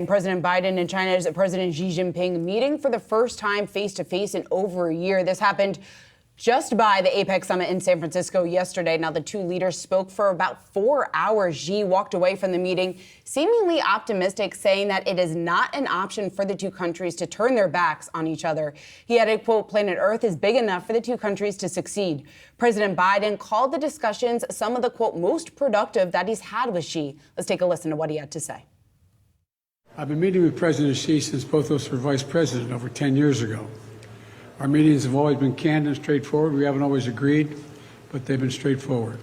President Biden and China's President Xi Jinping meeting for the first time face-to-face in over a year. This happened just by the APEC summit in San Francisco yesterday. Now, the two leaders spoke for about 4 hours. Xi walked away from the meeting seemingly optimistic, saying that it is not an option for the two countries to turn their backs on each other. He added, quote, "Planet Earth is big enough for the two countries to succeed." President Biden called the discussions some of the, quote, most productive that he's had with Xi. Let's take a listen to what he had to say. I've been meeting with President Xi since both of us were vice president over 10 years ago. Our meetings have always been candid and straightforward. We haven't always agreed, but they've been straightforward.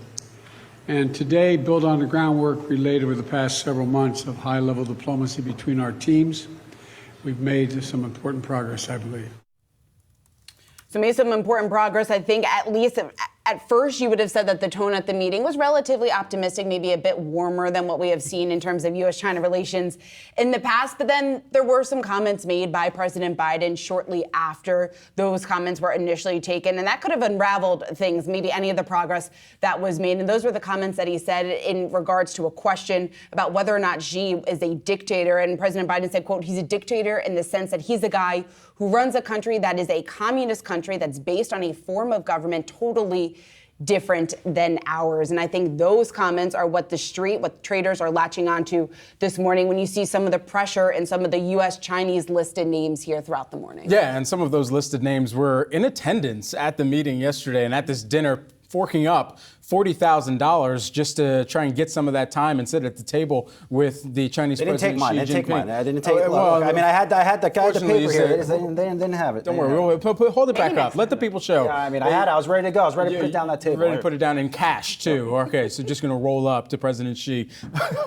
And today, build on the groundwork we laid over the past several months of high-level diplomacy between our teams. We've made some important progress, I believe. So made some important progress. I think at least at first you would have said that the tone at the meeting was relatively optimistic, maybe a bit warmer than what we have seen in terms of U.S.-China relations in the past. But then there were some comments made by President Biden shortly after those comments were initially taken. And that could have unraveled things, maybe any of the progress that was made. And those were the comments that he said in regards to a question about whether or not Xi is a dictator. And President Biden said, quote, "He's a dictator in the sense that he's a guy who runs a country that is a communist country that's based on a form of government totally different than ours." And I think those comments are what the street, what traders are latching onto this morning when you see some of the pressure and some of the U.S.-Chinese listed names here throughout the morning. Yeah, and some of those listed names were in attendance at the meeting yesterday and at this dinner, forking up $40,000 just to try and get some of that time and sit at the table with the Chinese president. They didn't take mine. They didn't take mine. I didn't take it. I mean, I had the paper here. They didn't have it. Don't worry. Hold it back up. Let the people show. Yeah, I mean, I was ready to go. I was ready to put it down that table. Ready to put it down in cash, too. Okay, so just going to roll up to President Xi.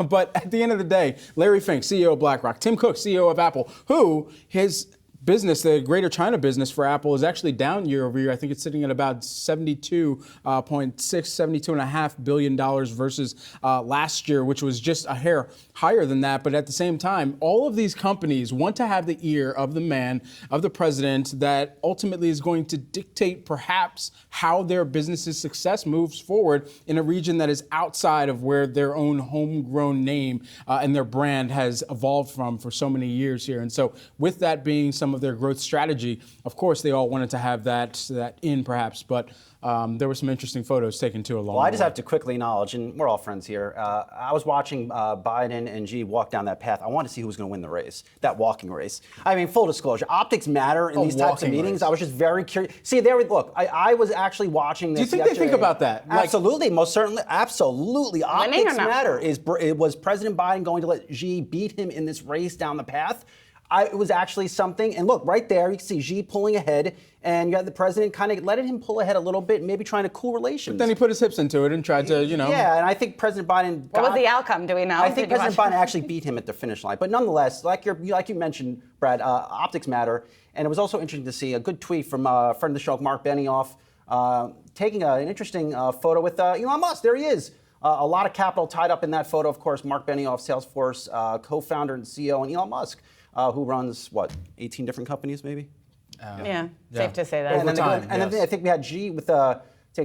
But at the end of the day, Larry Fink, CEO of BlackRock, Tim Cook, CEO of Apple, who his business, the greater China business for Apple, is actually down year over year. I think it's sitting at about $72.5 billion versus last year, which was just a hair higher than that. But at the same time, all of these companies want to have the ear of the man, of the president, that ultimately is going to dictate perhaps how their business's success moves forward in a region that is outside of where their own homegrown name and their brand has evolved from for so many years here. And so with that being some of their growth strategy, of course, they all wanted to have that in perhaps, but there were some interesting photos taken too along the way. Well, I just have to quickly acknowledge, and we're all friends here, I was watching Biden and Xi walk down that path. I wanted to see who was going to win the race, that walking race. I mean, full disclosure, optics matter in these types of meetings. Race. I was just very curious. See, look, I was actually watching this. Do you think yesterday. They think about that? Absolutely, most certainly, absolutely. Optics matter. Was President Biden going to let Xi beat him in this race down the path? It was actually something, and look, right there, you can see Xi pulling ahead, and you got the president kind of letting him pull ahead a little bit, maybe trying to cool relations. But then he put his hips into it and tried to, Yeah, and I think President Biden What was the outcome, do we know? I think President Biden actually beat him at the finish line. But nonetheless, like you mentioned, Brad, optics matter. And it was also interesting to see a good tweet from a friend of the show, Mark Benioff, taking an interesting photo with Elon Musk. There he is. A lot of capital tied up in that photo, of course. Mark Benioff, Salesforce co-founder and CEO, and Elon Musk, who runs, 18 different companies, maybe? Yeah, safe to say that. And then I think we had Xi with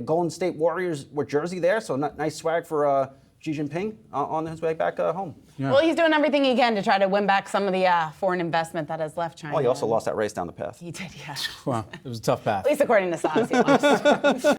Golden State Warriors jersey there, so nice swag for Xi Jinping on his way back home. Yeah. Well, he's doing everything he can to try to win back some of the foreign investment that has left China. Well, he also lost that race down the path. He did, yeah. Well, it was a tough path. At least according to Sas, he lost.